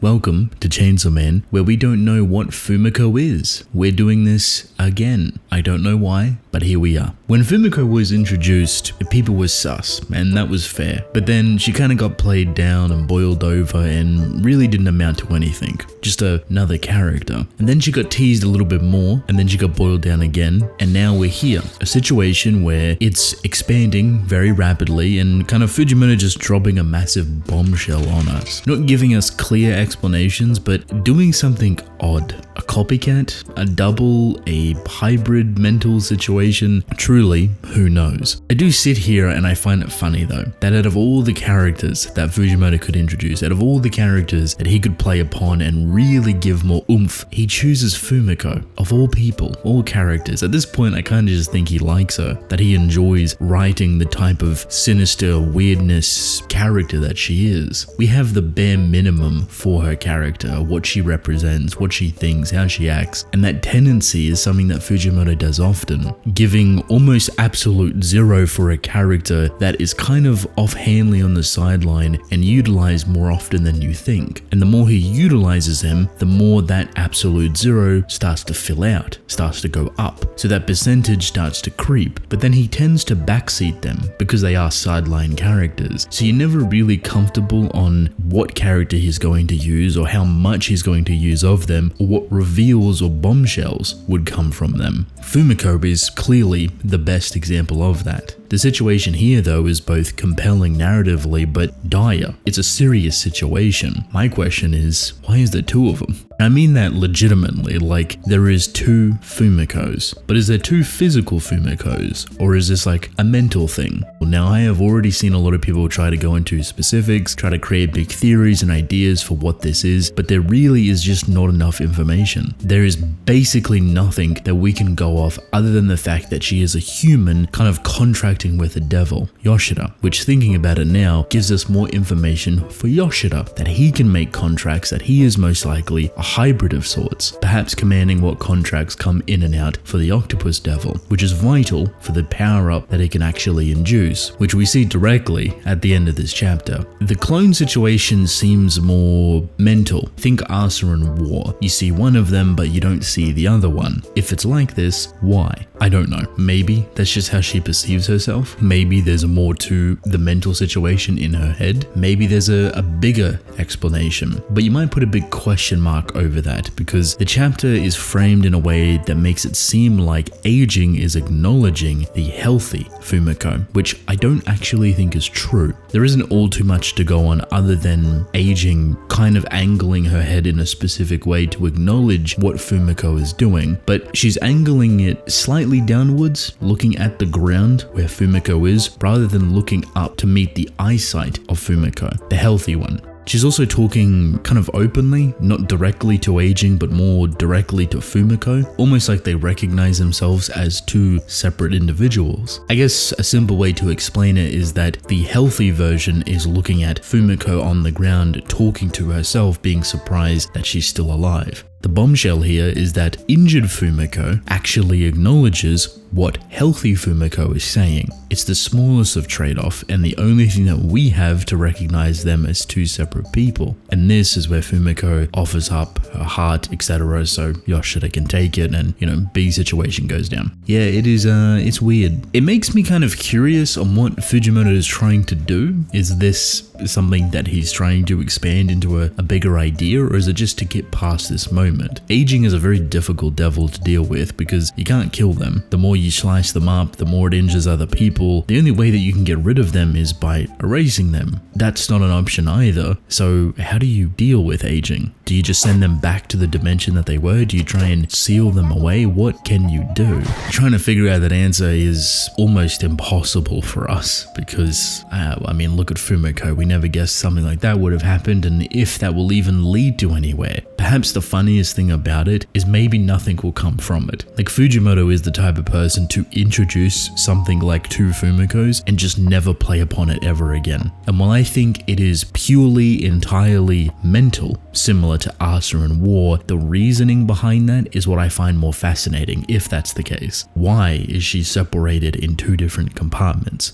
Welcome to Chainsawman, where we don't know what Fumiko is. We're doing this again. I don't know why, but here we are. When Fumiko was introduced, people were sus, and that was fair. But then she kind of got played down and boiled over and really didn't amount to anything. Just another character. And then she got teased a little bit more, and then she got boiled down again, and now we're here. A situation where it's expanding very rapidly and kind of Fujimoto just dropping a massive bombshell on us. Not giving us clear explanations, but doing something odd. A copycat, a double, a hybrid mental situation. Truly, who knows? I do sit here and I find it funny though, that out of all the characters that Fujimoto could introduce, out of all the characters that he could play upon and really give more oomph, he chooses Fumiko. Of all people, all characters. At this point, I kind of just think he likes her, that he enjoys writing the type of sinister weirdness character that she is. We have the bare minimum for her character, what she represents, what she thinks, how she acts, and that tendency is something that Fujimoto does often, giving almost absolute zero for a character that is kind of offhandedly on the sideline and utilized more often than you think. And the more he utilizes him, the more that absolute zero starts to fill out, starts to go up. So that percentage starts to creep, but then he tends to backseat them because they are sideline characters. So you're never really comfortable on what character he's going to use or how much he's going to use of them or what reveals or bombshells would come from them. Fumiko is clearly the best example of that. The situation here though is both compelling narratively but dire. It's a serious situation. My question is, why is there two of them? I mean that legitimately, like there is two Fumikos, but is there two physical Fumikos, or is this like a mental thing? Well, now I have already seen a lot of people try to go into specifics, try to create big theories and ideas for what this is, but there really is just not enough information. There is basically nothing that we can go off other than the fact that she is a human kind of contracting with a devil, Yoshida, which thinking about it now gives us more information for Yoshida, that he can make contracts, that he is most likely a hybrid of sorts, perhaps commanding what contracts come in and out for the octopus devil, which is vital for the power-up that it can actually induce, which we see directly at the end of this chapter. The clone situation seems more mental. Think Asa and War. You see one of them, but you don't see the other one. If it's like this, why? I don't know. Maybe that's just how she perceives herself. Maybe there's more to the mental situation in her head. Maybe there's a bigger explanation, but you might put a big question mark over that because the chapter is framed in a way that makes it seem like aging is acknowledging the healthy Fumiko, which I don't actually think is true. There isn't all too much to go on other than aging kind of angling her head in a specific way to acknowledge what Fumiko is doing, but she's angling it slightly downwards, looking at the ground where Fumiko is, rather than looking up to meet the eyesight of Fumiko, the healthy one. She's also talking kind of openly, not directly to aging, but more directly to Fumiko, almost like they recognize themselves as two separate individuals. I guess a simple way to explain it is that the healthy version is looking at Fumiko on the ground, talking to herself, being surprised that she's still alive. The bombshell here is that injured Fumiko actually acknowledges what healthy Fumiko is saying. It's the smallest of trade-off and the only thing that we have to recognize them as two separate people. And this is where Fumiko offers up her heart, etc. so Yoshida can take it and, big situation goes down. Yeah, it is, it's weird. It makes me kind of curious on what Fujimoto is trying to do. Is this something that he's trying to expand into a bigger idea, or is it just to get past this moment? Aging is a very difficult devil to deal with because you can't kill them. The more you slice them up, the more it injures other people. The only way that you can get rid of them is by erasing them. That's not an option either. So how do you deal with aging? Do you just send them back to the dimension that they were? Do you try and seal them away? What can you do? Trying to figure out that answer is almost impossible for us because, look at Fumiko. We never guessed something like that would have happened, and if that will even lead to anywhere. Perhaps the funniest thing about it is maybe nothing will come from it. Like Fujimoto is the type of person to introduce something like two Fumikos and just never play upon it ever again. And while I think it is purely, entirely mental, similar to Asa and War, the reasoning behind that is what I find more fascinating, if that's the case. Why is she separated in two different compartments?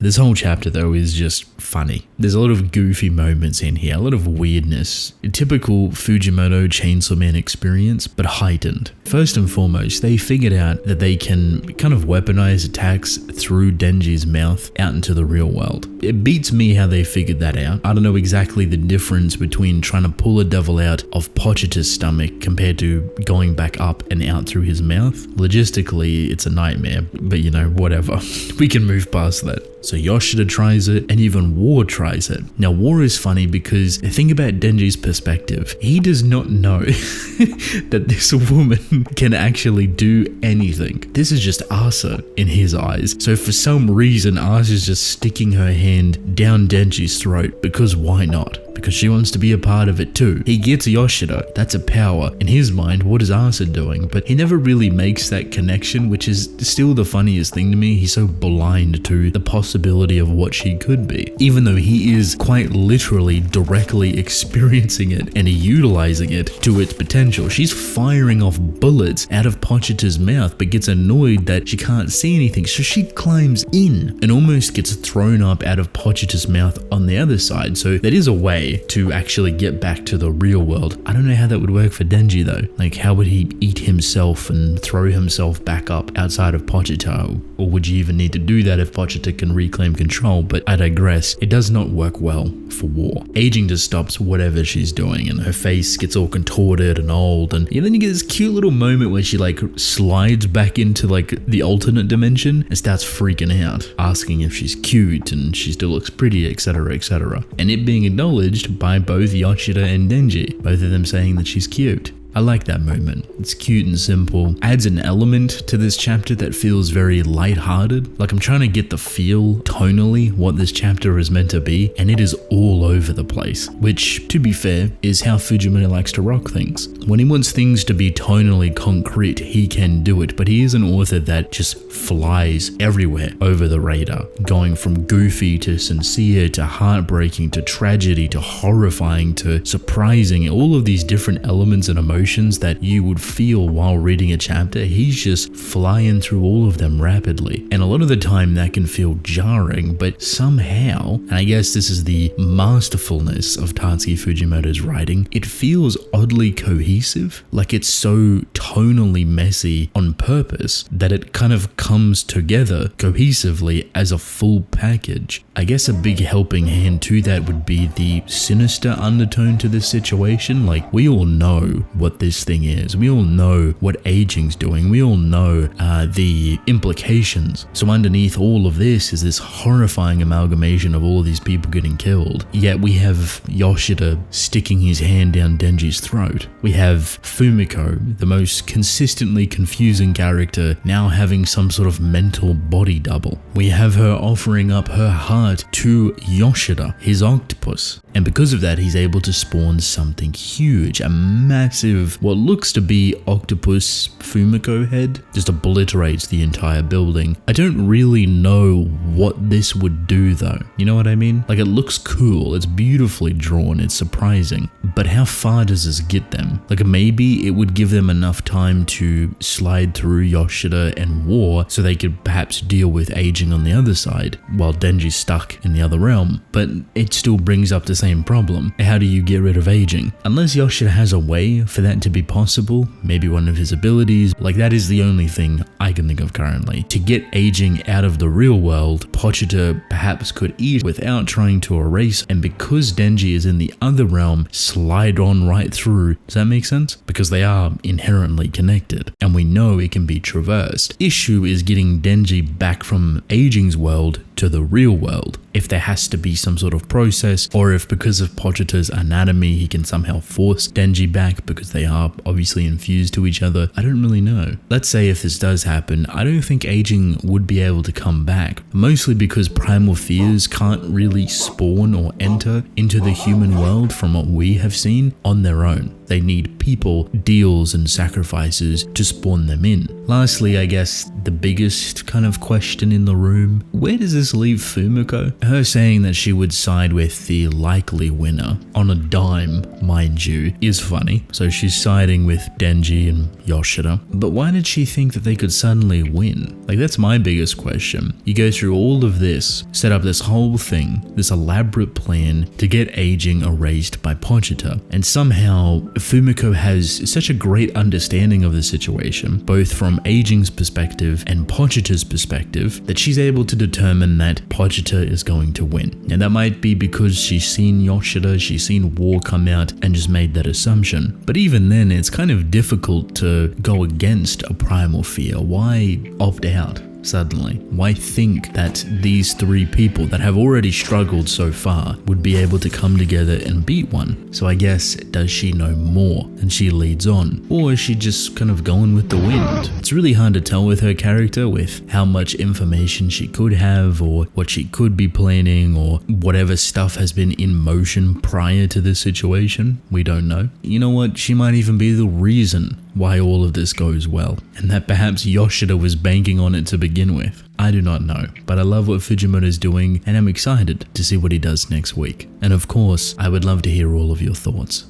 This whole chapter though is just funny. There's a lot of goofy moments in here, a lot of weirdness. A typical Fujimoto chainsawman experience, but heightened. First and foremost, they figured out that they can kind of weaponize attacks through Denji's mouth out into the real world. It beats me how they figured that out. I don't know exactly the difference between trying to pull a devil out of Pochita's stomach compared to going back up and out through his mouth. Logistically, it's a nightmare, but you know, whatever. We can move past that. So Yoshida tries it, and even War tries it. Now War is funny because think about Denji's perspective. He does not know that this woman can actually do anything. This is just Asa in his eyes. So for some reason, Asa's just sticking her hand down Denji's throat, because why not? Because she wants to be a part of it too. He gets Yoshida, that's a power. In his mind, what is Asa doing? But he never really makes that connection, which is still the funniest thing to me. He's so blind to the possibility of what she could be, even though he is quite literally directly experiencing it and utilizing it to its potential. She's firing off bullets out of Pochita's mouth, but gets annoyed that she can't see anything, so she climbs in and almost gets thrown up out of Pochita's mouth on the other side. So that is a way to actually get back to the real world. I don't know how that would work for Denji though. Like, how would he eat himself and throw himself back up outside of Pochita? Or would you even need to do that if Pochita can reclaim control? But I digress. It does not work well for War. Aging just stops whatever she's doing, and her face gets all contorted and old, and then you get this cute little moment where she like slides back into like the alternate dimension and starts freaking out, asking if she's cute and she still looks pretty, etc, etc. And it being acknowledged by both Yoshida and Denji, both of them saying that she's cute. I like that moment. It's cute and simple. Adds an element to this chapter that feels very lighthearted. Like I'm trying to get the feel tonally what this chapter is meant to be, and it is all over the place, which, to be fair, is how Fujimoto likes to rock things. When he wants things to be tonally concrete, he can do it, but he is an author that just flies everywhere over the radar, going from goofy to sincere to heartbreaking to tragedy to horrifying to surprising. All of these different elements and emotions that you would feel while reading a chapter, he's just flying through all of them rapidly. And a lot of the time that can feel jarring, but somehow, and I guess this is the masterfulness of Tatsuki Fujimoto's writing, it feels oddly cohesive. Like it's so tonally messy on purpose that it kind of comes together cohesively as a full package. I guess a big helping hand to that would be the sinister undertone to this situation. Like, we all know what this thing is. We all know what aging's doing. We all know the implications. So underneath all of this is this horrifying amalgamation of all of these people getting killed. Yet we have Yoshida sticking his hand down Denji's throat. We have Fumiko, the most consistently confusing character, now having some sort of mental body double. We have her offering up her heart to Yoshida, his octopus. And because of that, he's able to spawn something huge, a massive, what looks to be octopus Fumiko head, just obliterates the entire building. I don't really know what this would do though. You know what I mean? Like, it looks cool, it's beautifully drawn, it's surprising. But how far does this get them? Like, maybe it would give them enough time to slide through Yoshida and War so they could perhaps deal with aging on the other side while Denji's stuck in the other realm. But it still brings up the same problem. How do you get rid of aging? Unless Yoshida has a way for that to be possible, maybe one of his abilities, like that is the only thing I can think of currently. To get aging out of the real world, Pochita perhaps could eat without trying to erase, and because Denji is in the other realm, slide on right through. Does that make sense? Because they are inherently connected, and we know it can be traversed. Issue is getting Denji back from aging's world to the real world. If there has to be some sort of process, or if because of Pochita's anatomy he can somehow force Denji back because they are obviously infused to each other, I don't really know. Let's say if this does happen, I don't think aging would be able to come back, mostly because primal fears can't really spawn or enter into the human world from what we have seen on their own. They need people, deals, and sacrifices to spawn them in. Lastly, I guess the biggest kind of question in the room, where does this leave Fumiko? Her saying that she would side with the likely winner on a dime, mind you, is funny. So she's siding with Denji and Yoshida. But why did she think that they could suddenly win? Like, that's my biggest question. You go through all of this, set up this whole thing, this elaborate plan to get aging erased by Pochita, and somehow Fumiko has such a great understanding of the situation, both from aging's perspective and Pochita's perspective, that she's able to determine that Pochita is going to win. And that might be because she's seen Yoshida, she's seen War come out and just made that assumption. But even then, it's kind of difficult to go against a primal fear. Why opt out suddenly? Why think that these three people that have already struggled so far would be able to come together and beat one? So I guess, does she know more and she leads on? Or is she just kind of going with the wind? It's really hard to tell with her character, with how much information she could have, or what she could be planning, or whatever stuff has been in motion prior to this situation. We don't know. You know what? She might even be the reason why all of this goes well, and that perhaps Yoshida was banking on it to begin with. I do not know, but I love what Fujimoto is doing, and I'm excited to see what he does next week. And of course, I would love to hear all of your thoughts.